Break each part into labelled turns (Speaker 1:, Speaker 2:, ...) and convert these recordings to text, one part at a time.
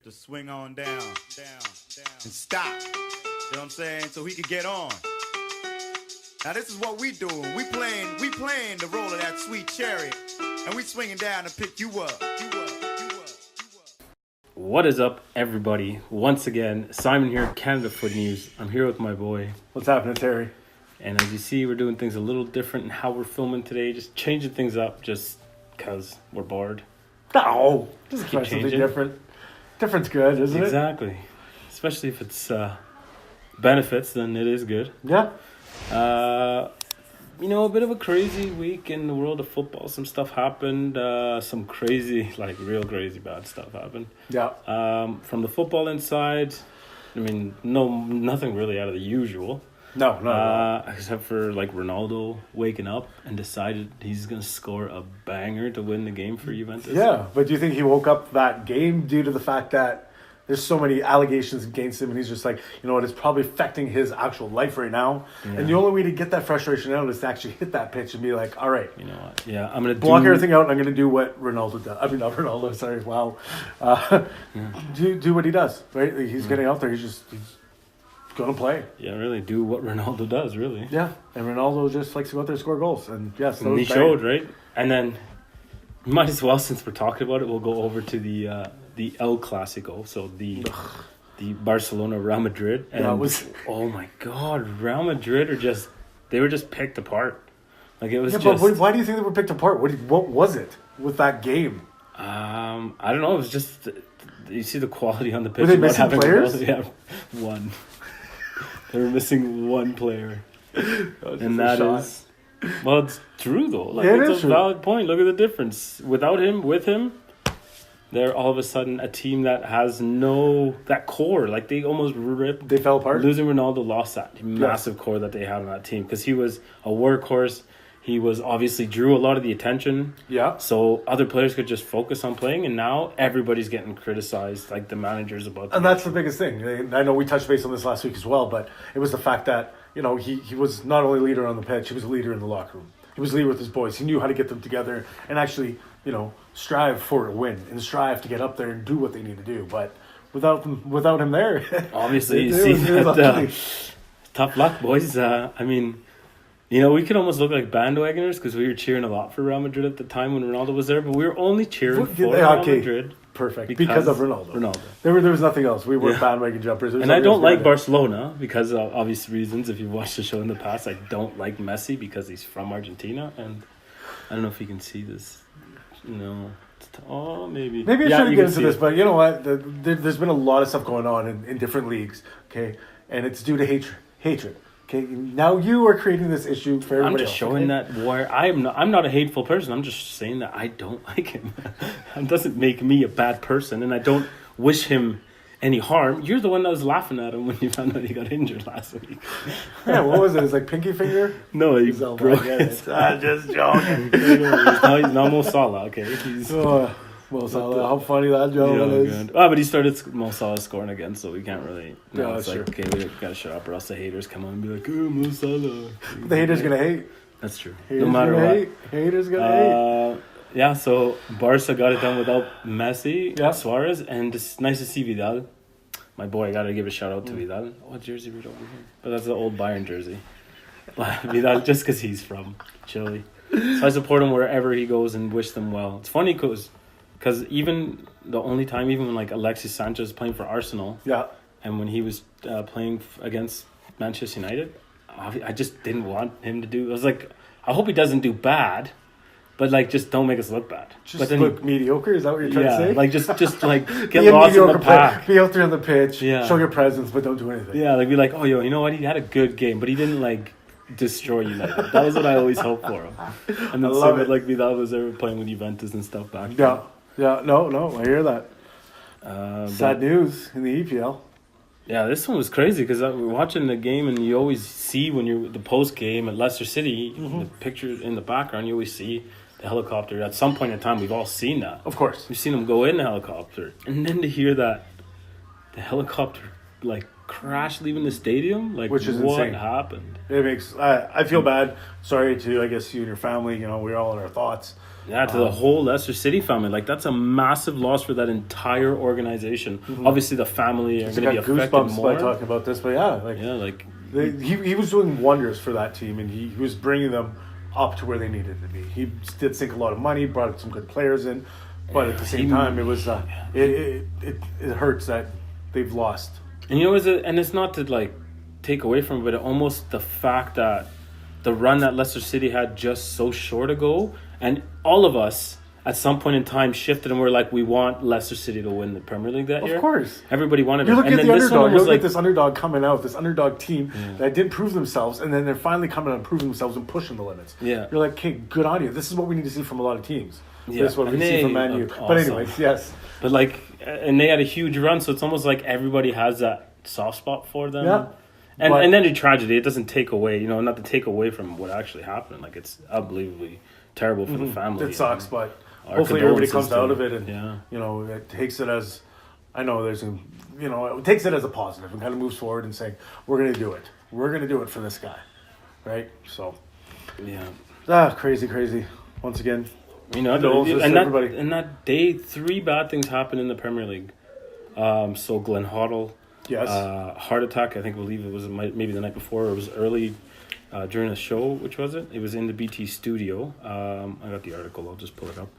Speaker 1: to swing on down, and stop. You know what I'm saying? So he could get on. Now this is what we doing. We playing the role of that sweet cherry, and we swinging down to pick you up.
Speaker 2: What is up, everybody? Once again, Simon here, Canada Foot News. I'm here with my boy.
Speaker 3: What's happening, Terry?
Speaker 2: And as you see, we're doing things a little different in how we're filming today. Just changing things up just because we're bored.
Speaker 3: No, just
Speaker 2: keep
Speaker 3: try something
Speaker 2: changing.
Speaker 3: different. Different's good, isn't it?
Speaker 2: Exactly. Especially if it's benefits, then it is good.
Speaker 3: Yeah.
Speaker 2: A bit of a crazy week in the world of football. Some stuff happened. Some crazy, real crazy bad stuff happened.
Speaker 3: Yeah.
Speaker 2: From the football inside, nothing really out of the usual.
Speaker 3: No.
Speaker 2: Except for Ronaldo waking up and decided he's going to score a banger to win the game for Juventus.
Speaker 3: Yeah, but do you think he woke up that game due to the fact that there's so many allegations against him and he's just like, you know what, it's probably affecting his actual life right now. Yeah. And the only way to get that frustration out is to actually hit that pitch and be like, all right.
Speaker 2: You know what? Yeah, I'm going to
Speaker 3: block everything out and I'm going to do what Ronaldo does. I mean, not Ronaldo, sorry, wow. Do what he does, right? He's getting out there, he's going to play.
Speaker 2: Yeah, really, do what Ronaldo does, really.
Speaker 3: Yeah, and Ronaldo just likes to go out there and score goals. And yes,
Speaker 2: and he showed, right? And then, might as well, since we're talking about it, we'll go over to the El Clasico, so the Barcelona Real Madrid. And oh my God, Real Madrid they were just picked apart. Like it was. Yeah,
Speaker 3: but why do you think they were picked apart? What was it with that game?
Speaker 2: I don't know. It was just you see the quality on the pitch.
Speaker 3: Were they missing players?
Speaker 2: Yeah, one. They were missing one player, and that is. Well, it's true though. It's a valid point. Look at the difference. Without him, with him, they're all of a sudden a team that has that core. Like they almost ripped.
Speaker 3: They fell apart.
Speaker 2: Losing Ronaldo lost that massive core that they had on that team because he was a workhorse. He was obviously drew a lot of the attention.
Speaker 3: Yeah.
Speaker 2: So other players could just focus on playing, and now everybody's getting criticized, like the managers about.
Speaker 3: And that's the biggest thing. I know we touched base on this last week as well, but it was the fact that he was not only a leader on the pitch, he was a leader in the locker room. He was a leader with his boys. He knew how to get them together and actually, strive for a win and strive to get up there and do what they need to do. But without him there,
Speaker 2: obviously you see that tough luck, boys. We could almost look like bandwagoners because we were cheering a lot for Real Madrid at the time when Ronaldo was there, but we were only cheering for Real Madrid.
Speaker 3: Perfect. Because of Ronaldo. There was nothing else. We weren't bandwagon jumpers.
Speaker 2: And I don't like Barcelona because of obvious reasons. If you've watched the show in the past, I don't like Messi because he's from Argentina. And I don't know if you can see this. Maybe.
Speaker 3: Maybe I shouldn't get into this, but you know what? There's been a lot of stuff going on in different leagues, okay? And it's due to hatred. Okay, now you are creating this issue for everybody else.
Speaker 2: I'm just showing that where I'm not a hateful person. I'm just saying that I don't like him. It doesn't make me a bad person, and I don't wish him any harm. You're the one that was laughing at him when you found out he got injured last week.
Speaker 3: Yeah, what was it? His pinky finger?
Speaker 2: No, he broke it. I'm just joking. He's not Mo Salah, okay?
Speaker 3: Mo Salah, how funny that gentleman is.
Speaker 2: But he started Mo Salah scoring again, so we can't really. It's
Speaker 3: sure.
Speaker 2: Okay, we gotta shut up, or else the haters come on and be like, "Oh, Mo Salah."
Speaker 3: The haters gonna hate.
Speaker 2: That's true.
Speaker 3: No matter what, haters gonna hate.
Speaker 2: Yeah, so Barca got it done without Messi, Suarez, and it's nice to see Vidal. My boy, I gotta give a shout out to Vidal. What jersey we over here? But that's the old Bayern jersey. But Vidal, just because he's from Chile, so I support him wherever he goes and wish them well. It's funny because even when Alexis Sanchez was playing for Arsenal, and when he was playing against Manchester United, I just didn't want him to do. I was like, I hope he doesn't do bad, but just don't make us look bad.
Speaker 3: Just look mediocre. Is that what you're trying to say?
Speaker 2: Get lost in the pack.
Speaker 3: Be out there on the pitch. Yeah. Show your presence, but don't do anything.
Speaker 2: Yeah, be like, oh, you know what? He had a good game, but he didn't destroy United. That was what I always hoped for him. And then Vidal was ever playing with Juventus and stuff back then.
Speaker 3: Yeah, no, I hear that. Sad news in the EPL.
Speaker 2: Yeah, this one was crazy because we're watching the game and you always see when you're the post game at Leicester City, the picture in the background, you always see the helicopter. At some point in time, we've all seen that.
Speaker 3: Of course.
Speaker 2: We've seen them go in the helicopter. And then to hear that the helicopter, crash leaving the stadium,
Speaker 3: which is
Speaker 2: what
Speaker 3: insane.
Speaker 2: Happened?
Speaker 3: It makes... I feel bad. Sorry to, I guess, you and your family. We're all in our thoughts.
Speaker 2: Yeah, to the whole Leicester City family. Like, that's a massive loss for that entire organization. Obviously, the family are going to be affected
Speaker 3: goosebumps
Speaker 2: more.
Speaker 3: by talking about this, but he was doing wonders for that team, and he was bringing them up to where they needed to be. He did sink a lot of money, brought some good players in, but at the same time, it was it hurts that they've lost.
Speaker 2: And and it's not to like take away from it, but almost the fact that the run that Leicester City had just so short ago, and all of us at some point in time shifted and we're like, we want Leicester City to win the Premier League that year.
Speaker 3: Of course.
Speaker 2: Everybody wanted it.
Speaker 3: You look
Speaker 2: and
Speaker 3: at
Speaker 2: then
Speaker 3: the
Speaker 2: this
Speaker 3: underdog.
Speaker 2: one
Speaker 3: You
Speaker 2: was
Speaker 3: look at this underdog coming out, this underdog team that didn't prove themselves, and then they're finally coming out and proving themselves and pushing the limits.
Speaker 2: Yeah.
Speaker 3: You're like, okay, good on you. This is what we need to see from a lot of teams.
Speaker 2: Yeah.
Speaker 3: This is what we see from Man U.
Speaker 2: Awesome.
Speaker 3: But anyways, yes.
Speaker 2: But like, and they had a huge run, so it's almost like everybody has that soft spot for them.
Speaker 3: Yeah.
Speaker 2: And then the tragedy, it doesn't take away, not to take away from what actually happened. Like, it's unbelievably terrible for the family.
Speaker 3: It sucks, but
Speaker 2: our
Speaker 3: hopefully everybody
Speaker 2: condolences
Speaker 3: comes out
Speaker 2: to-
Speaker 3: of it and
Speaker 2: yeah.
Speaker 3: it takes it as it takes it as a positive and kind of moves forward and saying, we're going to do it. We're going to do it for this guy. Right? So
Speaker 2: Yeah.
Speaker 3: crazy. Once again,
Speaker 2: Condolences
Speaker 3: to everybody.
Speaker 2: And that day, 3 bad things happened in the Premier League. So Glenn Hoddle,
Speaker 3: yes.
Speaker 2: heart attack. I believe it was maybe the night before. Or it was early during the show. Which was it? It was in the BT studio. I got the article. I'll just pull it up.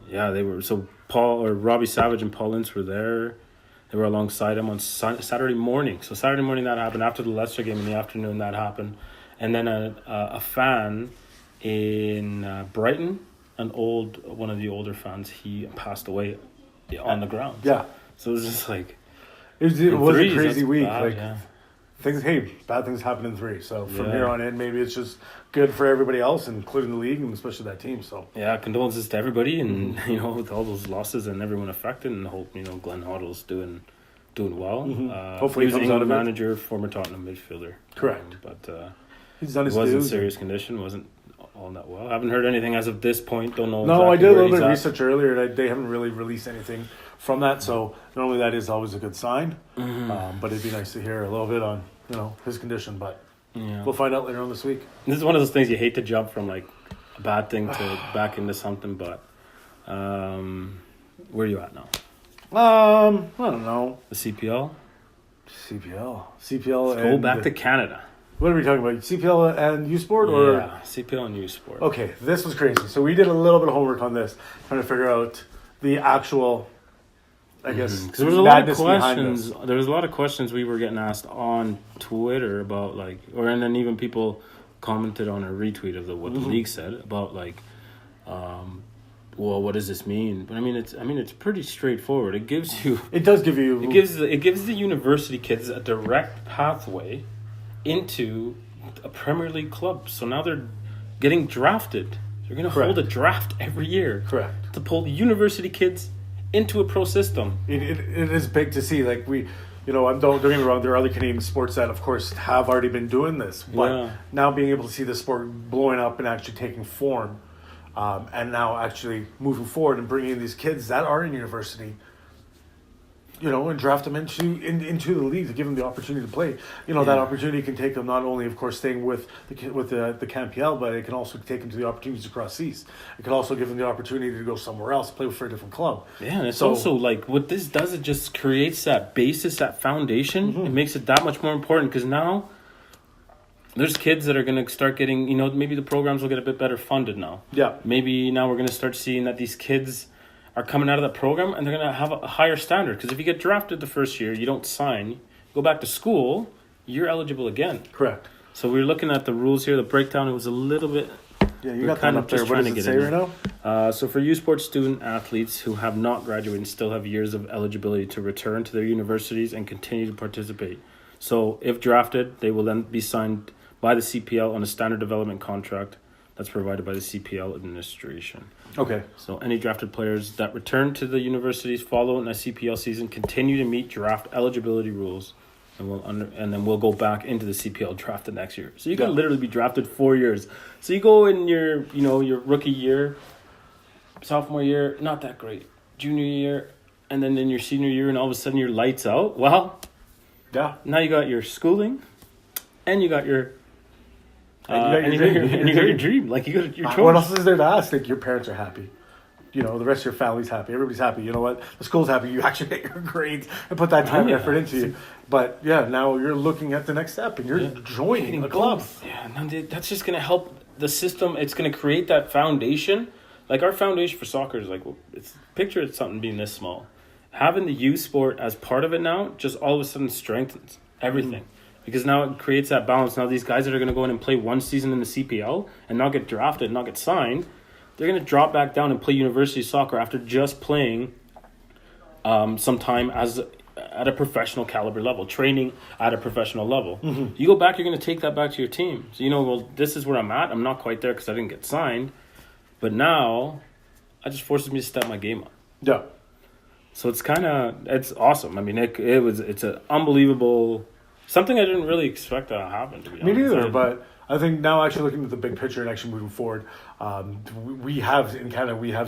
Speaker 2: Yeah, they were. So Robbie Savage and Paul Ince were there. They were alongside him on Saturday morning. So Saturday morning that happened. After the Leicester game in the afternoon that happened. And then a fan in Brighton, one of the older fans, he passed away on the ground.
Speaker 3: Yeah.
Speaker 2: So it was just like...
Speaker 3: It was a crazy week.
Speaker 2: Bad,
Speaker 3: bad things happen in 3. So from here on in, maybe it's just good for everybody else, including the league and especially that team. So
Speaker 2: yeah, condolences to everybody, and with all those losses and everyone affected, and hope Glenn Hoddle's doing well.
Speaker 3: Hopefully
Speaker 2: he was
Speaker 3: he comes out
Speaker 2: England
Speaker 3: of it.
Speaker 2: manager, former Tottenham midfielder.
Speaker 3: Correct.
Speaker 2: But
Speaker 3: he's done his
Speaker 2: was in
Speaker 3: dues.
Speaker 2: serious condition. Wasn't all that well. I haven't heard anything as of this point. Don't know.
Speaker 3: No,
Speaker 2: exactly
Speaker 3: I did a
Speaker 2: where
Speaker 3: little bit of
Speaker 2: he's at.
Speaker 3: research earlier. They haven't really released anything from that, so normally that is always a good sign. But it'd be nice to hear a little bit on his condition. But we'll find out later on this week.
Speaker 2: This is one of those things you hate to jump from like a bad thing to back into something. But where are you at now?
Speaker 3: I don't know.
Speaker 2: The CPL.
Speaker 3: CPL.
Speaker 2: Let's go back to Canada.
Speaker 3: What are we talking about? CPL and U Sport, or
Speaker 2: Yeah, CPL and U Sport.
Speaker 3: Okay, this was crazy. So we did a little bit of homework on this, trying to figure out the actual, I guess,
Speaker 2: Because there was a lot of
Speaker 3: madness behind
Speaker 2: questions.
Speaker 3: this.
Speaker 2: There was a lot of questions we were getting asked on Twitter about and then even people commented on a retweet of what the league said about well, what does this mean? But it's pretty straightforward. It gives you.
Speaker 3: It does give you.
Speaker 2: It gives the university kids a direct pathway into a Premier League club. So now they're getting drafted. They're going to hold a draft every year.
Speaker 3: Correct.
Speaker 2: To pull the university kids into a pro system.
Speaker 3: It is big to see. Like don't get me wrong. There are other Canadian sports that, of course, have already been doing this. But now being able to see the sport blowing up and actually taking form, and now actually moving forward and bringing in these kids that are in university, and draft them into the league to give them the opportunity to play. That opportunity can take them not only, of course, staying with the CanPL, but it can also take them to the opportunities across seas. It can also give them the opportunity to go somewhere else, play for a different club.
Speaker 2: Yeah, and it's also like what this does. It just creates that basis, that foundation. It makes it that much more important because now there's kids that are going to start getting. Maybe the programs will get a bit better funded now.
Speaker 3: Yeah.
Speaker 2: Maybe now we're going to start seeing that these kids are coming out of the program and they're going to have a higher standard. Because if you get drafted the first year, you don't sign, go back to school, you're eligible again.
Speaker 3: Correct.
Speaker 2: So we were looking at the rules here. The breakdown, it was a little bit...
Speaker 3: Yeah, you got that up there. What does it say right now?
Speaker 2: So for U Sports student athletes who have not graduated and still have years of eligibility to return to their universities and continue to participate. So if drafted, they will then be signed by the CPL on a standard development contract that's provided by the CPL administration.
Speaker 3: Okay.
Speaker 2: So any drafted players that return to the universities following a CPL season continue to meet draft eligibility rules, and then we'll go back into the CPL draft the next year. So you can literally be drafted 4 years. So you go in your rookie year, sophomore year, not that great, junior year, and then in your senior year, and all of a sudden you're lights out. Well,
Speaker 3: yeah.
Speaker 2: Now you got your schooling, and you got your and you got your dream. Like, you got your choice.
Speaker 3: What else is there to ask? Like, your parents are happy. You know, the rest of your family's happy. Everybody's happy. You know what? The school's happy. You actually get your grades and put that time and effort into you. But, yeah, now you're looking at the next step and you're joining a club.
Speaker 2: Yeah, no, that's just going to help the system. It's going to create that foundation. Like, our foundation for soccer is like, picture something being this small. Having the youth sport as part of it now just all of a sudden strengthens everything. Because now it creates that balance. Now these guys that are going to go in and play one season in the CPL and not get drafted, not get signed, they're going to drop back down and play university soccer after just playing some time at a professional caliber level, training at a professional level. Mm-hmm. You go back, you're going to take that back to your team. So, well, this is where I'm at. I'm not quite there because I didn't get signed. But now, it just forces me to step my game up.
Speaker 3: Yeah.
Speaker 2: So it's awesome. I mean, it's an unbelievable, something I didn't really expect to happen, to be honest.
Speaker 3: Me neither, but I think now actually looking at the big picture and actually moving forward, we have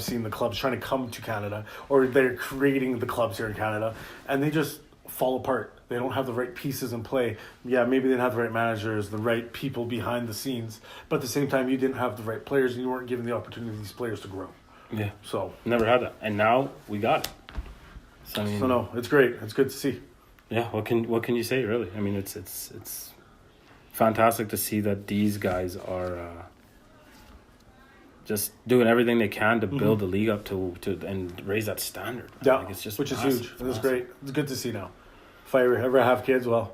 Speaker 3: seen the clubs trying to come to Canada, or they're creating the clubs here in Canada, and they just fall apart. They don't have the right pieces in play. Yeah, maybe they didn't have the right managers, the right people behind the scenes, but at the same time, you didn't have the right players, and you weren't given the opportunity for these players to grow.
Speaker 2: Yeah.
Speaker 3: So
Speaker 2: never had that, and now we got it. So
Speaker 3: no, it's great. It's good to see.
Speaker 2: Yeah, what can you say, really? I mean, it's fantastic to see that these guys are just doing everything they can to build the league up to and raise that standard.
Speaker 3: Yeah,
Speaker 2: like, it's just
Speaker 3: which
Speaker 2: massive.
Speaker 3: is huge. It's great. It's good to see now. If I ever have kids, well,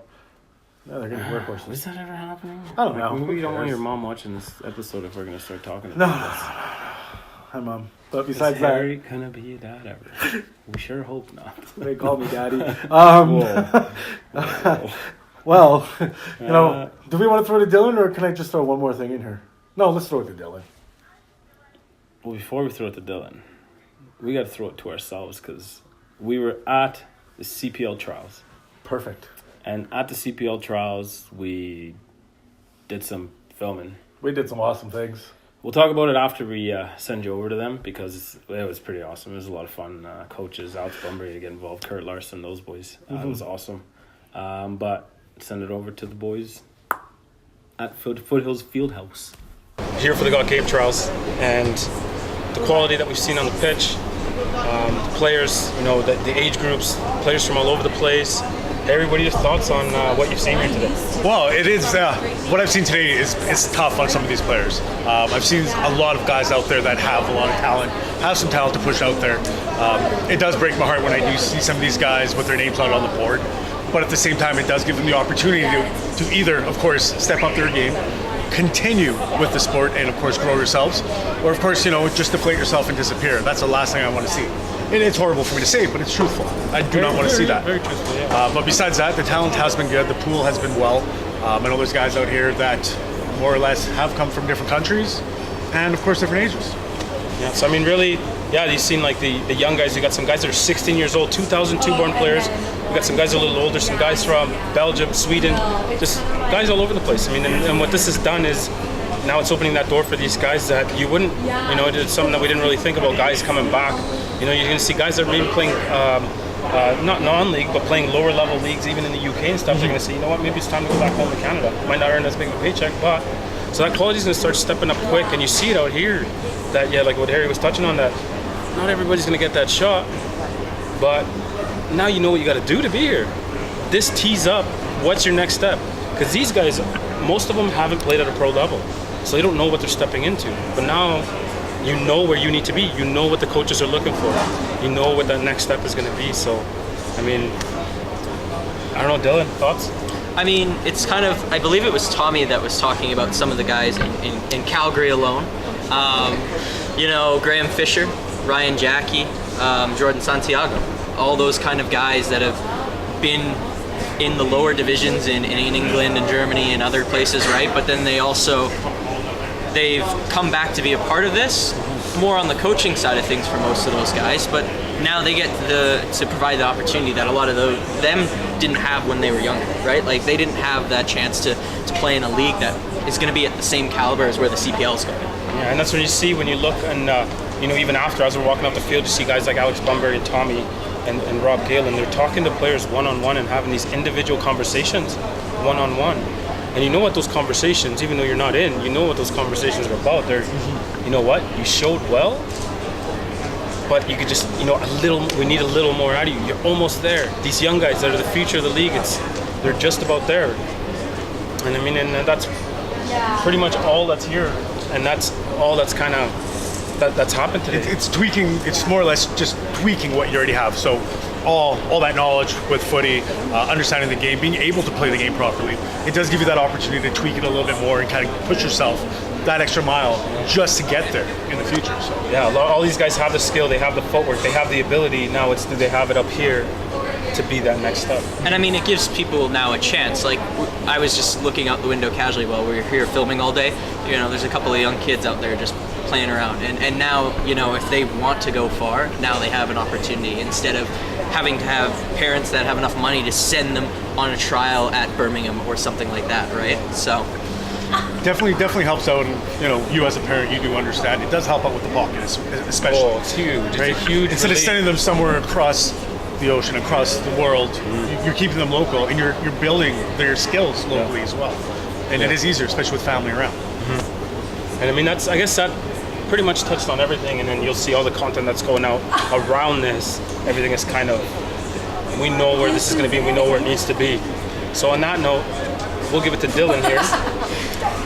Speaker 3: yeah, they're going to be workhorses.
Speaker 2: Is that ever happening?
Speaker 3: I don't know.
Speaker 2: Maybe you don't want your mom watching this episode if we're going to start talking about
Speaker 3: No.
Speaker 2: this.
Speaker 3: Hi, Mom. But besides that,
Speaker 2: Harry gonna be your dad ever? We sure hope not.
Speaker 3: They call me daddy.
Speaker 2: Whoa.
Speaker 3: Well, do we want to throw it to Dylan, or can I just throw one more thing in here? No, let's throw it to Dylan.
Speaker 2: Well, before we throw it to Dylan, we got to throw it to ourselves because we were at the CPL trials.
Speaker 3: Perfect.
Speaker 2: And at the CPL trials, we did some filming.
Speaker 3: We did some awesome things.
Speaker 2: We'll talk about it after we send you over to them because it was pretty awesome. It was a lot of fun. Coaches, Alex Bunbury to get involved, Kurt Larson, those boys. It was awesome. But send it over to the boys at Foothills Fieldhouse.
Speaker 4: Here for the God Cave trials, and the quality that we've seen on the pitch, the players, the age groups, players from all over the place. Harry, what are your thoughts on what you've seen here today?
Speaker 5: Well, it is what I've seen today is tough on some of these players. I've seen a lot of guys out there that have a lot of talent, have some talent to push out there. It does break my heart when I do see some of these guys with their names out on the board, but at the same time, it does give them the opportunity to either, of course, step up their game, continue with the sport, and of course grow yourselves, or of course, just deflate yourself and disappear. That's the last thing I want to see. And it's horrible for me to say, but it's truthful. I do not want to see that.
Speaker 4: Very truthful, yeah.
Speaker 5: But besides that, the talent has been good. The pool has been well. I know there's guys out here that more or less have come from different countries and, of course, different ages.
Speaker 4: Yeah, so I mean, really, you've seen like the young guys. You got some guys that are 16 years old, 2002 born players. We got some guys a little older, some guys from Belgium, Sweden, just guys all over the place. I mean, and what this has done is now it's opening that door for these guys that you wouldn't, it's something that we didn't really think about, guys coming back. You're going to see guys that are maybe playing, not non-league, but playing lower level leagues, even in the UK and stuff. They're going to say, maybe it's time to go back home to Canada. Might not earn as big of a paycheck, but so that quality's going to start stepping up quick, and you see it out here. That like what Harry was touching on, that not everybody's going to get that shot, but now you know what you got to do to be here. This tees up what's your next step, because these guys, most of them haven't played at a pro level, so they don't know what they're stepping into. But now you know where you need to be. You know what the coaches are looking for. You know what that next step is going to be. So, I mean, I don't know, Dylan, thoughts?
Speaker 6: I mean, it's kind of, I believe it was Tommy that was talking about some of the guys in Calgary alone. Graham Fisher, Ryan Jackie, Jordan Santiago, all those kind of guys that have been in the lower divisions in England and Germany and other places, right? But then they've come back to be a part of this, more on the coaching side of things for most of those guys, but now they get to provide the opportunity that a lot of them didn't have when they were younger, right? Like they didn't have that chance to play in a league that is going to be at the same caliber as where the CPL is going.
Speaker 4: Yeah, and that's when you look and, even after, as we're walking off the field, you see guys like Alex Bunbury and Tommy and Rob Gale, and they're talking to players one-on-one and having these individual conversations one-on-one. And you know what those conversations, even though you're not in, you know what those conversations are about. They're, you know what, you showed well, but you could just, we need a little more out of you. You're almost there. These young guys that are the future of the league, they're just about there. And I mean, and that's pretty much all that's here. And that's all that's kind of, that's happened today.
Speaker 5: It's tweaking, it's more or less just tweaking what you already have. So all that knowledge with footy, understanding the game, being able to play the game properly, it does give you that opportunity to tweak it a little bit more and kind of push yourself that extra mile just to get there in the future. So
Speaker 4: yeah, all these guys have the skill, they have the footwork, they have the ability. Now it's do they have it up here to be that next step.
Speaker 6: And I mean, it gives people now a chance. Like, I was just looking out the window casually while we were here filming all day. There's a couple of young kids out there just playing around. And now, if they want to go far, now they have an opportunity instead of having to have parents that have enough money to send them on a trial at Birmingham or something like that, right? So
Speaker 5: definitely helps out. And you as a parent, you do understand it does help out with the pocket, especially.
Speaker 4: Oh, it's huge. It's a huge.
Speaker 5: Instead of sending them somewhere across the ocean, across the world, you're keeping them local, and you're building their skills locally as well. And it is easier, especially with family around.
Speaker 4: And I mean, I guess that pretty much touched on everything. And then you'll see all the content that's going out around this. Everything is kind of, we know where this is going to be, and we know where it needs to be. So on that note, we'll give it to Dylan here.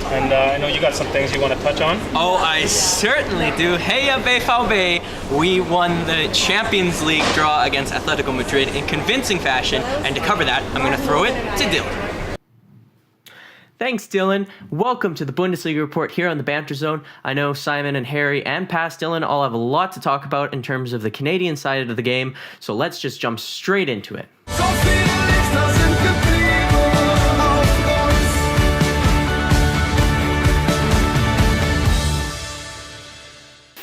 Speaker 4: And I know you got some things you want to touch on.
Speaker 6: Oh, I certainly do. Heya BVB! We won the Champions League draw against Atletico Madrid in convincing fashion, and to cover that, I'm going to throw it to Dylan. Thanks, Dylan. Welcome to the Bundesliga report here on the Banter Zone. I know Simon and Harry and past Dylan all have a lot to talk about in terms of the Canadian side of the game, so let's just jump straight into it.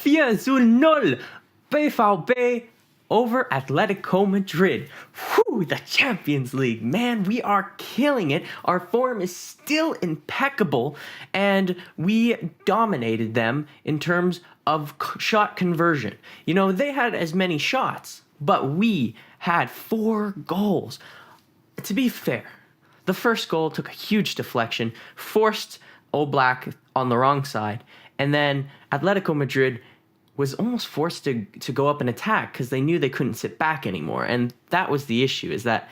Speaker 6: Vier zu 0 BVB over Atletico Madrid. Whew, the Champions League, man, we are killing it. Our form is still impeccable, and we dominated them in terms of shot conversion. They had as many shots, but we had 4 goals. To be fair, the first goal took a huge deflection, forced Oblak on the wrong side, and then Atletico Madrid was almost forced to go up and attack because they knew they couldn't sit back anymore. And that was the issue, is that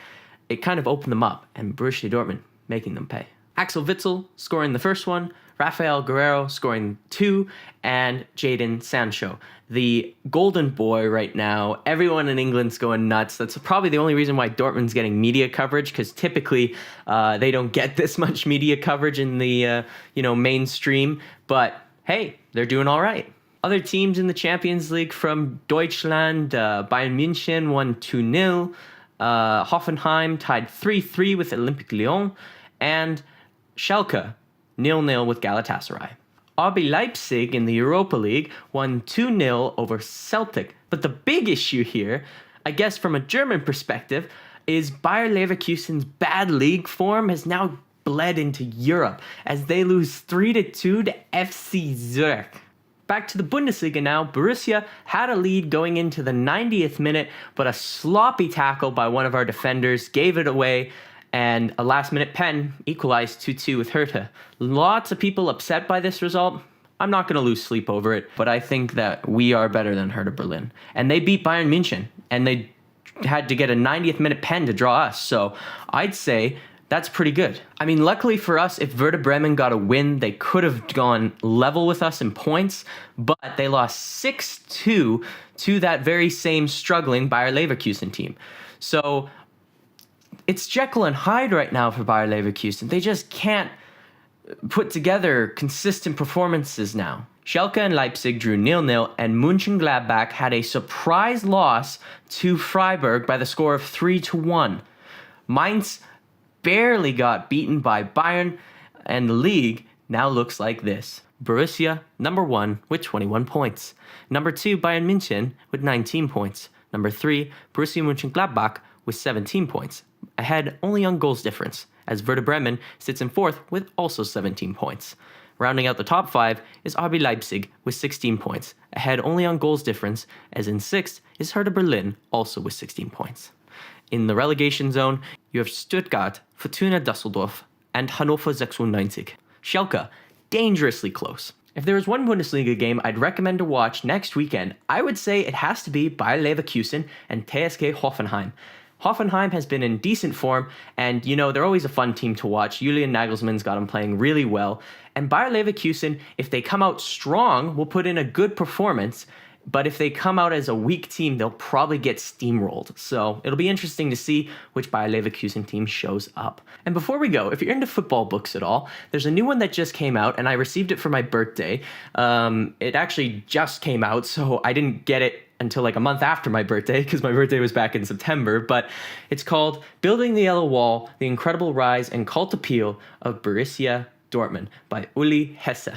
Speaker 6: it kind of opened them up, and Borussia Dortmund making them pay. Axel Witsel scoring the first one, Rafael Guerrero scoring 2, and Jadon Sancho. The golden boy right now. Everyone in England's going nuts. That's probably the only reason why Dortmund's getting media coverage, because typically they don't get this much media coverage in the mainstream. But hey, they're doing all right. Other teams in the Champions League from Deutschland, Bayern München won 2-0, Hoffenheim tied 3-3 with Olympique Lyon, and Schalke 0-0 with Galatasaray. RB Leipzig in the Europa League won 2-0 over Celtic. But the big issue here, I guess from a German perspective, is Bayer Leverkusen's bad league form has now bled into Europe as they lose 3-2 to FC Zurich. Back to the Bundesliga now. Borussia had a lead going into the 90th minute, but a sloppy tackle by one of our defenders gave it away, and a last-minute pen equalized 2-2 with Hertha. Lots of people upset by this result. I'm not going to lose sleep over it, but I think that we are better than Hertha Berlin. And they beat Bayern München, and they had to get a 90th minute pen to draw us, so I'd say that's pretty good. I mean, luckily for us, if Werder Bremen got a win, they could have gone level with us in points, but they lost 6-2 to that very same struggling Bayer Leverkusen team. So it's Jekyll and Hyde right now for Bayer Leverkusen. They just can't put together consistent performances now. Schalke and Leipzig drew 0-0, and Mönchengladbach had a surprise loss to Freiburg by the score of 3-1. Mainz barely got beaten by Bayern, and the league now looks like this. Borussia, number 1, with 21 points. Number 2, Bayern München, with 19 points. Number 3, Borussia Mönchengladbach, with 17 points. Ahead only on goals difference, as Werder Bremen sits in 4th with also 17 points. Rounding out the top 5 is RB Leipzig with 16 points. Ahead only on goals difference, as in 6th is Hertha Berlin, also with 16 points. In the relegation zone, you have Stuttgart, Fortuna Düsseldorf, and Hannover 96. Schalke, dangerously close. If there is one Bundesliga game I'd recommend to watch next weekend, I would say it has to be Bayer Leverkusen and TSG Hoffenheim. Hoffenheim has been in decent form, and they're always a fun team to watch. Julian Nagelsmann's got them playing really well. And Bayer Leverkusen, if they come out strong, will put in a good performance. But if they come out as a weak team, they'll probably get steamrolled. So it'll be interesting to see which Bayer Leverkusen team shows up. And before we go, if you're into football books at all, there's a new one that just came out, and I received it for my birthday. It actually just came out, so I didn't get it until like a month after my birthday, because my birthday was back in September. But it's called Building the Yellow Wall, The Incredible Rise and Cult Appeal of Borussia Dortmund by Uli Hesse.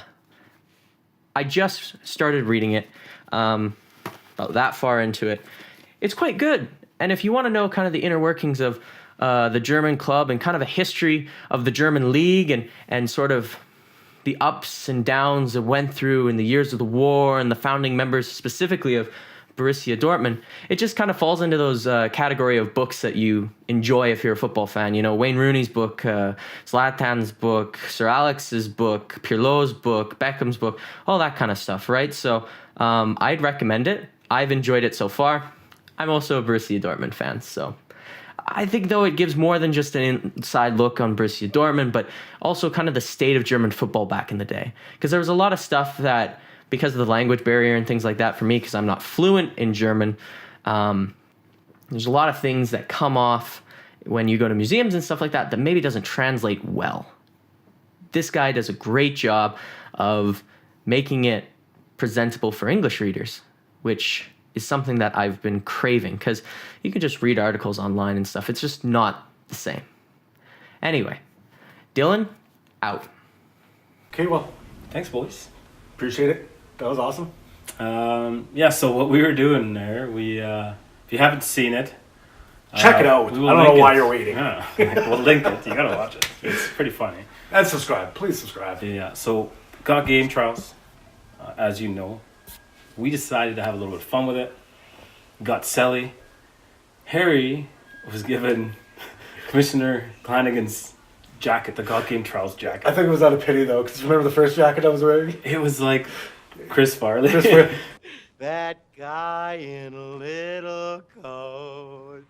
Speaker 6: I just started reading it. About that far into it. It's quite good. And if you want to know kind of the inner workings of the German club and kind of a history of the German league and sort of the ups and downs it went through in the years of the war and the founding members specifically of Borussia Dortmund, it just kind of falls into those category of books that you enjoy if you're a football fan. Wayne Rooney's book, Zlatan's book, Sir Alex's book, Pirlo's book, Beckham's book, all that kind of stuff, right? So I'd recommend it. I've enjoyed it so far. I'm also a Borussia Dortmund fan, so I think, though, it gives more than just an inside look on Borussia Dortmund, but also kind of the state of German football back in the day. Because there was a lot of stuff that, because of the language barrier and things like that for me, because I'm not fluent in German, there's a lot of things that come off when you go to museums and stuff like that maybe doesn't translate well. This guy does a great job of making it presentable for English readers, which is something that I've been craving, because you can just read articles online and stuff. It's just not the same. Anyway, Dylan, out.
Speaker 3: Okay, well,
Speaker 2: Thanks, boys.
Speaker 3: appreciate it. That was awesome.
Speaker 2: So what we were doing there, we if you haven't seen it,
Speaker 3: Check it out. I
Speaker 2: we will
Speaker 3: don't know
Speaker 2: link
Speaker 3: why
Speaker 2: it.
Speaker 3: you're waiting.
Speaker 2: Yeah, we'll link it. You gotta watch it. It's pretty funny.
Speaker 3: And subscribe. Please subscribe.
Speaker 2: Yeah. So got game trials, as you know. We decided to have a little bit of fun with it. Got Selly. Harry was given Commissioner Flanagan's jacket, the God Game Trials jacket.
Speaker 3: I think it was out of pity, though, because remember the first jacket I was wearing?
Speaker 2: It was like Chris Farley.
Speaker 7: That guy in a little coat.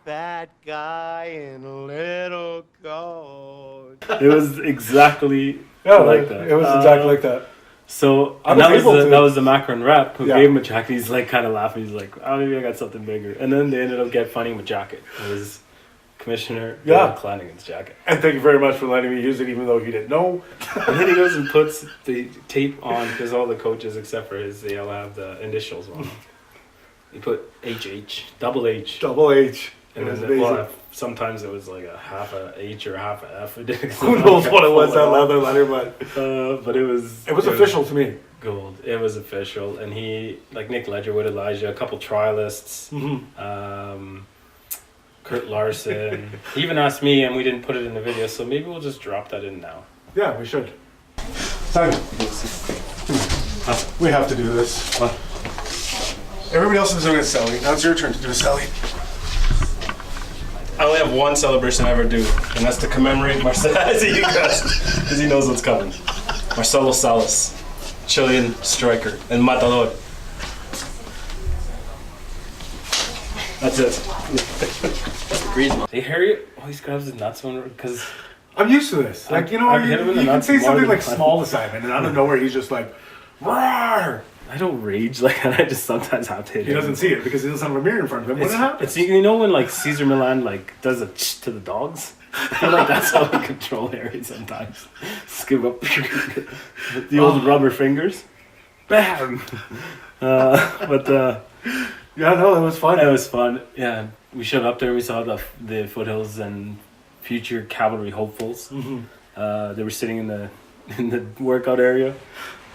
Speaker 7: That guy in a little coat.
Speaker 2: It was exactly like that.
Speaker 3: It was exactly like that.
Speaker 2: So
Speaker 3: I
Speaker 2: and
Speaker 3: was able to-
Speaker 2: that was the Macron rep who
Speaker 3: Yeah.
Speaker 2: gave him a jacket. He's like kind of laughing. He's like, "Oh, maybe I got something bigger." And then they ended up funding him a jacket. It was Commissioner Flanagan's jacket.
Speaker 3: And thank you very much for letting me use it, even though he didn't know.
Speaker 2: And then he goes and puts the tape on, because all the coaches except for his, they all have the initials on them. He put HH, double H.
Speaker 3: Double H.
Speaker 2: And
Speaker 3: It was
Speaker 2: then,
Speaker 3: amazing.
Speaker 2: sometimes it was like a half a H or half a F.
Speaker 3: Who knows what it was, that leather letter, but
Speaker 2: But it was
Speaker 3: official to me.
Speaker 2: gold. It was official. And he, like Nick Ledger with Elijah, a couple trialists, Kurt Larson. He even asked me, and we didn't put it in the video, so maybe we'll just drop that in now.
Speaker 3: Yeah, we should. Simon, we have to do this.
Speaker 2: What?
Speaker 3: Everybody else is doing a selling. Now it's your turn to do a selling.
Speaker 2: I only have one celebration I ever do, and that's to commemorate Marcelo, because he knows what's coming. Marcelo Salas, Chilean striker, and Matador. That's it.
Speaker 6: Griezmann.
Speaker 2: Hey, Harry always grabs his nuts because
Speaker 3: I'm used to this. Like, you know,
Speaker 2: I've hit him in the
Speaker 3: you can
Speaker 2: nuts
Speaker 3: say
Speaker 2: more
Speaker 3: something
Speaker 2: than
Speaker 3: like
Speaker 2: once.
Speaker 3: small to Simon, and out of nowhere he's just like, roar!
Speaker 2: I don't rage like that. I just sometimes have to hit
Speaker 3: He
Speaker 2: him.
Speaker 3: doesn't see it because he doesn't have a mirror in front of him. When it happens.
Speaker 2: It's you know when like Cesar Milan like does a to the dogs. I feel like that's how we control Harry sometimes. Skip up the old rubber fingers. Bam.
Speaker 3: Yeah, no, it was fun.
Speaker 2: It was fun. Yeah, we showed up there. We saw the foothills and future cavalry hopefuls. They were sitting in the workout area,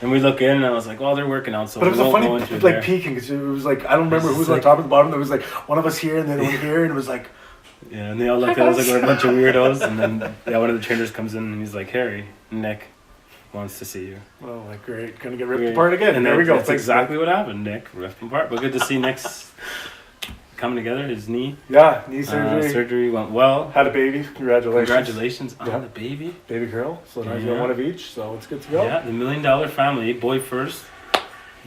Speaker 2: and we look in, and I was like, "Oh, they're working out." So
Speaker 3: But it was
Speaker 2: we
Speaker 3: a
Speaker 2: won't
Speaker 3: funny,
Speaker 2: go into
Speaker 3: like,
Speaker 2: there.
Speaker 3: peeking. 'Cause it was like, I don't remember
Speaker 2: It's
Speaker 3: who was on
Speaker 2: like-
Speaker 3: top and the bottom. There was like one of us here and then one here, and it was like,
Speaker 2: Yeah, and they all looked at us like we're a bunch of weirdos, and then one of the trainers comes in and he's like, "Harry, Nick wants to see you."
Speaker 3: well, like, great, gonna get ripped apart again.
Speaker 2: And
Speaker 3: there we go.
Speaker 2: That's exactly what happened, Nick. Ripped apart, but good to see Nick's coming together. His knee
Speaker 3: knee surgery.
Speaker 2: surgery went well.
Speaker 3: Had a baby. Congratulations.
Speaker 2: Congratulations on
Speaker 3: Yeah.
Speaker 2: the baby.
Speaker 3: Baby girl. So now you got
Speaker 2: Yeah.
Speaker 3: one of each. So it's good to go.
Speaker 2: Yeah, the $1 million family. Boy first,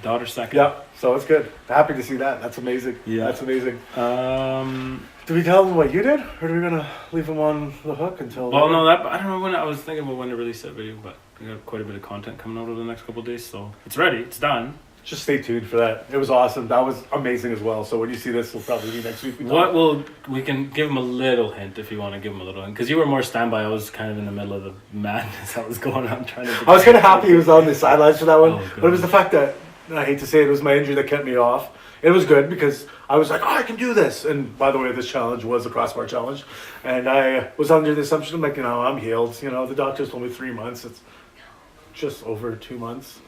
Speaker 2: daughter second.
Speaker 3: Yeah. So it's good. Happy to see that. That's amazing.
Speaker 2: Yeah.
Speaker 3: That's amazing.
Speaker 2: Um.
Speaker 3: Do we tell them what you did, or are we gonna leave them on the hook until?
Speaker 2: Well, no, that I don't know when I was thinking about when to release that video, but we got quite a bit of content coming out over the next couple of days, so it's ready. It's done.
Speaker 3: Just stay tuned for that. It was awesome. That was amazing as well. So when you see this, it'll probably be next week.
Speaker 2: We can give them a little hint if you want to give them a little hint, because you were more standby. I was kind of in the middle of the madness that was going on trying to.
Speaker 3: I was kind of happy he was on the sidelines for that one,
Speaker 2: Oh,
Speaker 3: but it was the fact that, I hate to say it, was my injury that kept me off. It was good because I was like, I can do this. And by the way, this challenge was a crossbar challenge. And I was under the assumption, like, I'm healed. The doctors told me 3 months. It's just over 2 months.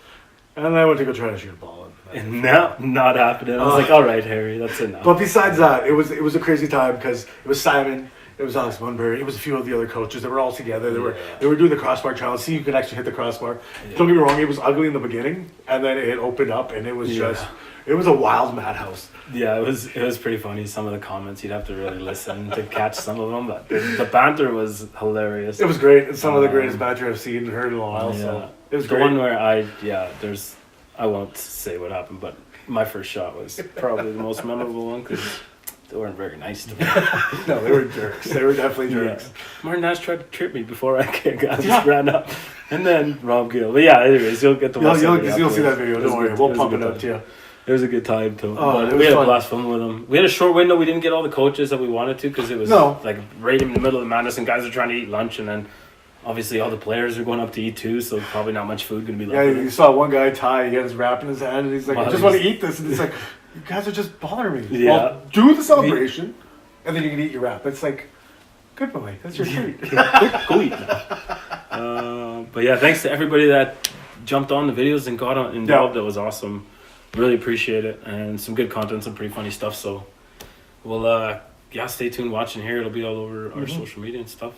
Speaker 3: And I went to go try to shoot a ball.
Speaker 2: And now, not happening. I was like, all right, Harry, that's enough.
Speaker 3: But besides that, it was a crazy time because it was Simon, it was Alex Bunbury, it was a few of the other coaches. They were all together. They were doing the crossbar challenge. See, you could actually hit the crossbar. Yeah. Don't get me wrong, it was ugly in the beginning, and then it opened up, and it was it was a wild madhouse.
Speaker 2: Yeah, it was pretty funny. Some of the comments, you'd have to really listen to catch some of them, but the banter was hilarious.
Speaker 3: It was great. It's some of the greatest banter I've seen and heard in a while.
Speaker 2: Yeah.
Speaker 3: So it was
Speaker 2: the
Speaker 3: great.
Speaker 2: one where I won't say what happened, but my first shot was probably the most memorable one because they weren't very nice to me.
Speaker 3: No, they were jerks. They were definitely jerks.
Speaker 2: Yeah. Martin Nash tried to trip me before I just ran up. And then Rob Gill. But yeah, anyways, you'll get the
Speaker 3: You'll see that video. Don't worry. We'll pump it up to you.
Speaker 2: It was a good time too.
Speaker 3: Oh,
Speaker 2: we had a blast filming with them. We had a short window. We didn't get all the coaches that we wanted to because it was like right in the middle of the madness and guys are trying to eat lunch, and then obviously all the players are going up to eat too, so probably not much food going to be left.
Speaker 3: Yeah, you saw one guy, Ty, he had his wrap in his hand, and he's like, I just want to eat this. And he's like, you guys are just bothering me.
Speaker 2: Yeah.
Speaker 3: Well, do the celebration, and then you can eat your wrap. It's like, good boy, that's your treat.
Speaker 2: Go eat now. But yeah, thanks to everybody that jumped on the videos and got involved. That was awesome. Really appreciate it, and some good content, some pretty funny stuff. So we'll stay tuned, watching here. It'll be all over our social media and stuff.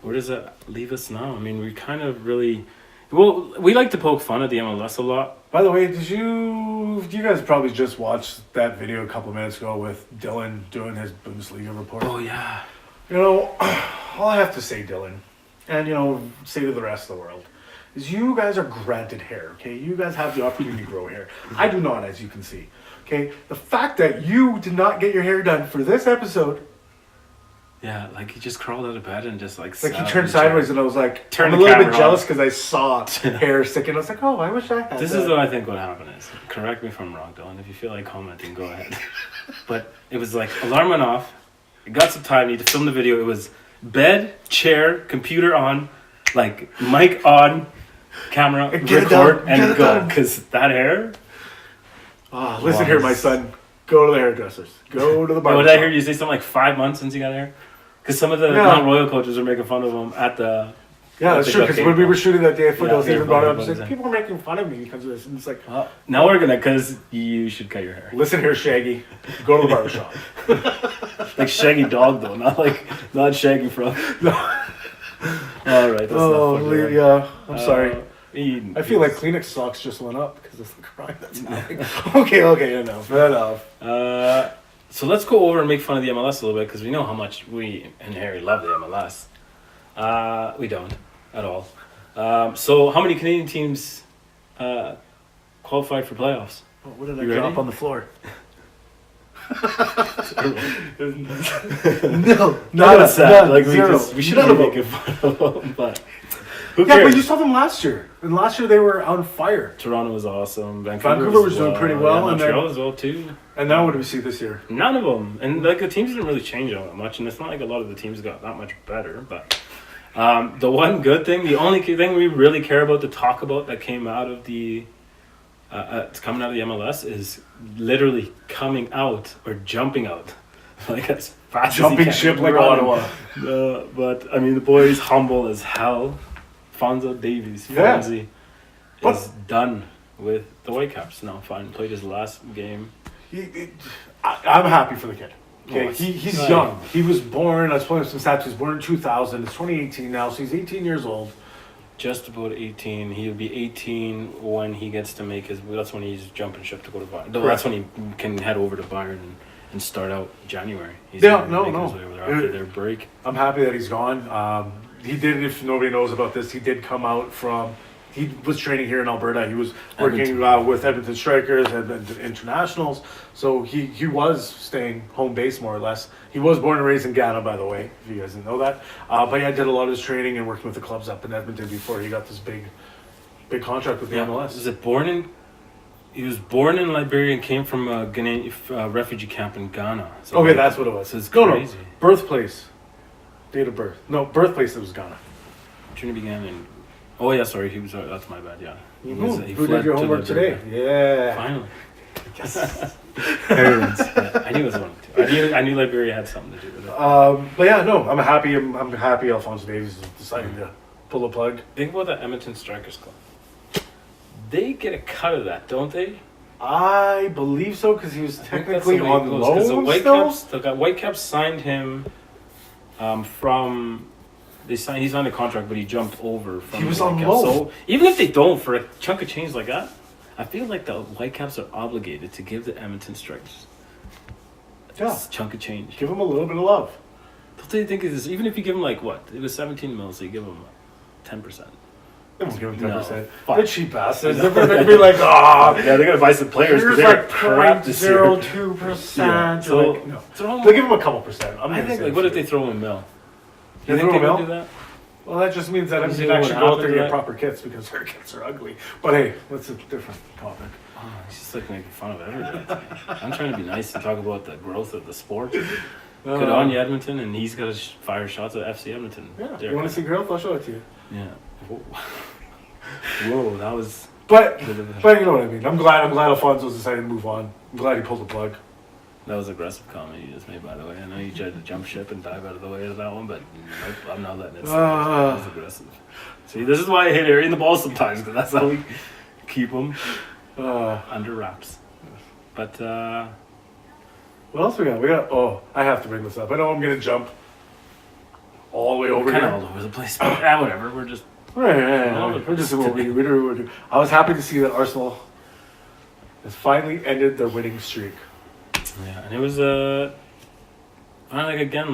Speaker 2: Where does that leave us now? I mean, we kind of we like to poke fun at the MLS a lot.
Speaker 3: By the way, you guys probably just watched that video a couple of minutes ago with Dylan doing his Bundesliga report?
Speaker 2: Oh yeah.
Speaker 3: All I have to say, Dylan, and say to the rest of the world, is you guys are granted hair, okay? You guys have the opportunity to grow hair. I do not, as you can see, okay? The fact that you did not get your hair done for this episode.
Speaker 2: Yeah, like he just crawled out of bed and just
Speaker 3: he turned sideways, and I was like, I'm a little bit jealous because I saw hair sticking. I was like, I wish I had
Speaker 2: This
Speaker 3: that.
Speaker 2: is what I think what happened is. Correct me if I'm wrong, Dylan. If you feel like commenting, go ahead. But it was like alarm went off. I got some time. Need to film the video. It was bed, chair, computer on, like mic on, camera, record, and go. Because that hair.
Speaker 3: Oh, listen here, my son. Go to the hairdressers. Go to the barber.
Speaker 2: What did I hear you say? Something like 5 months since you got hair? Because some of the non-royal coaches are making fun of him at the.
Speaker 3: Yeah, that's true. Because when we were shooting that day at Foothills,
Speaker 2: they
Speaker 3: even brought it up and said,
Speaker 2: it.
Speaker 3: people are making fun of me because of this. And it's like,
Speaker 2: now we're going to, because you should cut your hair.
Speaker 3: Listen here, Shaggy. Go to the barbershop.
Speaker 2: Like Shaggy Dog, though. Not Shaggy from.
Speaker 3: No.
Speaker 2: All right. That's
Speaker 3: yeah. I'm sorry.
Speaker 2: Eden.
Speaker 3: I feel like Kleenex socks just went up because of the crime that's happening. Okay, enough.
Speaker 2: So let's go over and make fun of the MLS a little bit because we know how much we and Harry love the MLS. We don't at all. So how many Canadian teams qualified for playoffs?
Speaker 3: Oh, what did
Speaker 2: you
Speaker 3: I drop
Speaker 2: ready?
Speaker 3: on the floor? No, not
Speaker 2: sad. Like
Speaker 3: zero.
Speaker 2: we should have been making fun of them, but who
Speaker 3: yeah,
Speaker 2: cares?
Speaker 3: but you saw them last year, and last year they were on fire.
Speaker 2: Toronto was awesome.
Speaker 3: Vancouver was doing pretty well,
Speaker 2: yeah,
Speaker 3: and
Speaker 2: Montreal as well too.
Speaker 3: And now what do we see this year?
Speaker 2: None of them, and like the teams didn't really change all that much, and it's not like a lot of the teams got that much better. But the one good thing, the only thing we really care about to talk about that came out of the coming out of the MLS is literally coming out or jumping out, like as fast
Speaker 3: jumping
Speaker 2: as
Speaker 3: ship like Ottawa.
Speaker 2: But I mean, the boy's humble as hell. Fonzo Davies, Fonzie, is done with the Whitecaps now. Fine, played his last game.
Speaker 3: I'm happy for the kid. Okay,
Speaker 2: Oh,
Speaker 3: he's
Speaker 2: nice.
Speaker 3: young. He was born. I was pulling up some stats. He was born in 2000. It's 2018 now, so he's 18 years old.
Speaker 2: just about 18. He'll be 18 when he gets to make his. That's when he's jumping ship to go to Bayern. No, that's when he can head over to Bayern and start out January. He's
Speaker 3: Yeah,
Speaker 2: gonna make
Speaker 3: no.
Speaker 2: his way over there after their break.
Speaker 3: I'm happy that he's gone. He did, if nobody knows about this, he did come out from. He was training here in Alberta. He was working with Edmonton Strikers and Internationals. So he was staying home base more or less. He was born and raised in Ghana, by the way, if you guys didn't know that. But yeah, did a lot of his training and working with the clubs up in Edmonton before he got this big contract with the MLS.
Speaker 2: Was it born in? He was born in Liberia and came from a Ghanaian refugee camp in Ghana. So
Speaker 3: Okay, that's what it was.
Speaker 2: So it's
Speaker 3: No,
Speaker 2: crazy.
Speaker 3: birthplace, date of birth. No, birthplace. It was Ghana.
Speaker 2: Journey began in. Oh yeah, sorry. He was. That's my bad. Yeah. He
Speaker 3: Who
Speaker 2: fled
Speaker 3: did your
Speaker 2: to
Speaker 3: homework today?
Speaker 2: Liberia.
Speaker 3: Yeah.
Speaker 2: Finally.
Speaker 3: Yes.
Speaker 2: Yeah, I knew it was one or two. I knew Liberia had something to do with it.
Speaker 3: But yeah, no, I'm happy. I'm happy. Alphonso Davies is deciding to pull the plug.
Speaker 2: Think about the Edmonton Strikers Club. They get a cut of that, don't they?
Speaker 3: I believe so because he was
Speaker 2: I think
Speaker 3: technically
Speaker 2: that's the way it
Speaker 3: on
Speaker 2: goes,
Speaker 3: loan
Speaker 2: 'cause
Speaker 3: still.
Speaker 2: the Whitecaps signed him from. He signed a contract, but he jumped over from.
Speaker 3: He was
Speaker 2: the
Speaker 3: on
Speaker 2: Whitecaps.
Speaker 3: loan.
Speaker 2: So even if they don't, for a chunk of change like that, I feel like the Whitecaps are obligated to give the Edmonton Strikers
Speaker 3: Yeah.
Speaker 2: a chunk of change.
Speaker 3: Give him a little bit of love.
Speaker 2: Don't they think it is? Even if you give him like what? It was 17 mils, so you give him 10%.
Speaker 3: They won't give him 10%.
Speaker 2: fuck.
Speaker 3: They're cheap bastards. They're gonna be like, ah,
Speaker 2: Yeah, they're gonna buy some players because
Speaker 3: here's
Speaker 2: they're
Speaker 3: like
Speaker 2: crap this year.
Speaker 3: 0.02%.
Speaker 2: Yeah, so
Speaker 3: Like, no.
Speaker 2: throw him-
Speaker 3: They'll give him a couple percent.
Speaker 2: I think like, what if they throw him a mill?
Speaker 3: They
Speaker 2: You think
Speaker 3: throw
Speaker 2: they
Speaker 3: a
Speaker 2: would
Speaker 3: mill?
Speaker 2: do that?
Speaker 3: Well, that just means that
Speaker 2: You
Speaker 3: I'm
Speaker 2: see
Speaker 3: gonna
Speaker 2: what
Speaker 3: actually go out
Speaker 2: happened
Speaker 3: there and
Speaker 2: to
Speaker 3: get
Speaker 2: that?
Speaker 3: proper kits because their kits are ugly. But hey, that's a different topic.
Speaker 2: Oh, he's just like making fun of everybody. I'm trying to be nice and talk about the growth of the sport. Good on you, Edmonton, and he's got to fire shots at FC Edmonton.
Speaker 3: Yeah,
Speaker 2: There.
Speaker 3: you want to see growth? I'll show it to you.
Speaker 2: Yeah. Whoa. Whoa, that was.
Speaker 3: But you know what I mean. I'm glad Alfonso's decided to move on. I'm glad he pulled the plug.
Speaker 2: That was aggressive comment you just made, by the way. I know you tried to jump ship and dive out of the way of that one, but nope, I'm not letting it slide. That was aggressive. See, this is why I hate airing the ball sometimes, because that's how we keep them under wraps. But,
Speaker 3: What else we got? Oh, I have to bring this up. I know I'm gonna jump all the way over
Speaker 2: kind
Speaker 3: here.
Speaker 2: of all over the place. But, whatever, we're just.
Speaker 3: Right. We're just what we do. I was happy to see that Arsenal has finally ended their winning streak.
Speaker 2: Yeah, and it was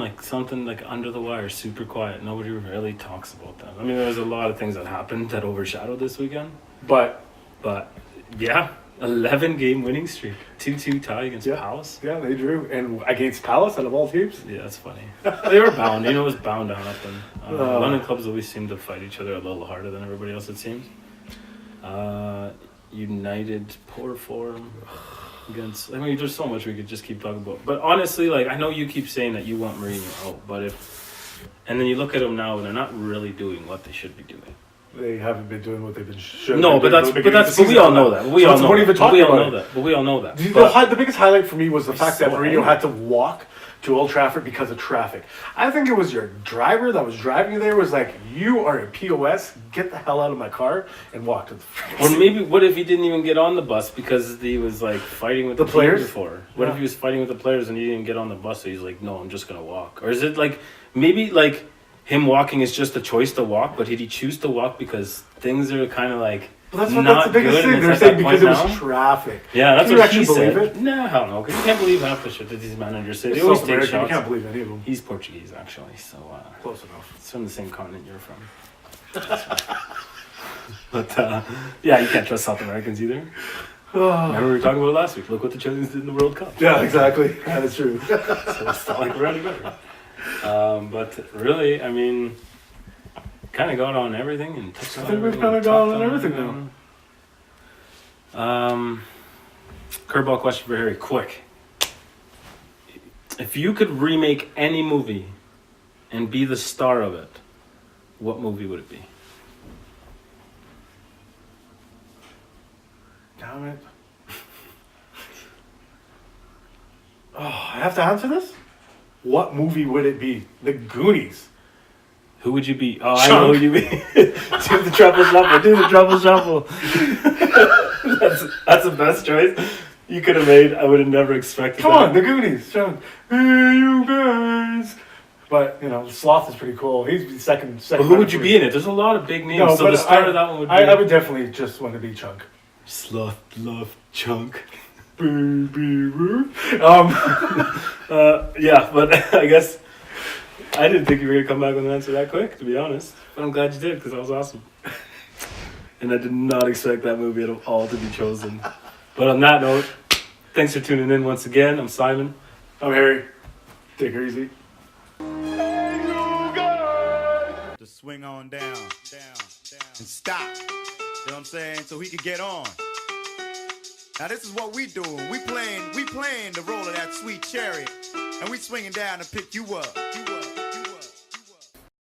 Speaker 2: like something like under the wire, super quiet. Nobody really talks about that. I mean, there was a lot of things that happened that overshadowed this weekend.
Speaker 3: But
Speaker 2: yeah, 11-game winning streak, 2-2 tie against
Speaker 3: Yeah.
Speaker 2: Palace.
Speaker 3: yeah, they drew, and against Palace out of all teams.
Speaker 2: Yeah, that's funny. They were bound. It was bound to happen. London clubs always seem to fight each other a little harder than everybody else. It seems. United, poor form. Against, I mean, there's so much we could just keep talking about. But honestly, like, I know you keep saying that you want Mourinho out, but and then you look at them now, and they're not really doing what they should be doing.
Speaker 3: They haven't been doing what they've been should.
Speaker 2: No, but we all know that. We all know that. But we all know that.
Speaker 3: The biggest highlight for me was the fact that Mourinho had to walk to Old Trafford because of traffic. I think it was your driver that was driving you there was like, you are a POS, get the hell out of my car and walk to the
Speaker 2: Or maybe, what if he didn't even get on the bus because he was like fighting with the
Speaker 3: players
Speaker 2: before? What if he was fighting with the players and he didn't get on the bus, so he's like, no, I'm just gonna walk? Or is it like, maybe like him walking is just a choice to walk, but did he choose to walk because things are kind of like
Speaker 3: That's
Speaker 2: not
Speaker 3: the biggest
Speaker 2: good,
Speaker 3: thing.
Speaker 2: and
Speaker 3: They're
Speaker 2: it's
Speaker 3: saying
Speaker 2: at that
Speaker 3: because it
Speaker 2: point
Speaker 3: was
Speaker 2: now?
Speaker 3: traffic.
Speaker 2: Yeah, that's
Speaker 3: Can
Speaker 2: what
Speaker 3: you
Speaker 2: he
Speaker 3: actually
Speaker 2: said.
Speaker 3: believe it?
Speaker 2: No, hell no, because you can't believe half the shit that these managers say. They
Speaker 3: It's
Speaker 2: always
Speaker 3: South
Speaker 2: take
Speaker 3: American. You
Speaker 2: shots.
Speaker 3: can't believe any of them.
Speaker 2: He's Portuguese, actually, so
Speaker 3: Close enough.
Speaker 2: it's from the same continent you're from. But yeah, you can't trust South Americans either. Remember we were talking about it last week. Look what the Chileans did in the World Cup.
Speaker 3: Yeah, exactly. That is true.
Speaker 2: So it's not like we're any better. But really, I mean, kind of got on everything and touched on
Speaker 3: I think we've
Speaker 2: everything
Speaker 3: kind of
Speaker 2: and
Speaker 3: gone
Speaker 2: talked
Speaker 3: on everything now.
Speaker 2: Curveball question for Harry, quick. If you could remake any movie and be the star of it, what movie would it be?
Speaker 3: Damn it. Oh, I have to answer this? What movie would it be? The Goonies.
Speaker 2: Who would you be? Oh, I know who you be. Do the triple shuffle. Do the triple shuffle. that's the best choice you could have made. I would have never expected
Speaker 3: Come
Speaker 2: that.
Speaker 3: on, The Goonies. Sean. Hey, you guys. But Sloth is pretty cool. He's the second.
Speaker 2: But who would you be in it? There's a lot of big names.
Speaker 3: No,
Speaker 2: so
Speaker 3: but
Speaker 2: the start of that one would be.
Speaker 3: I would definitely just want to be Chunk.
Speaker 2: Sloth, love, chunk. Yeah, but I guess I didn't think you were gonna come back with an answer that quick, to be honest. But I'm glad you did because that was awesome. And I did not expect that movie at all to be chosen. But on that note, thanks for tuning in once again. I'm Simon.
Speaker 3: I'm Harry. Take her easy.
Speaker 1: To swing on down, and stop. You know what I'm saying? So he could get on. Now this is what we doing. We playing the role of that sweet chariot, and we swinging down to pick you up.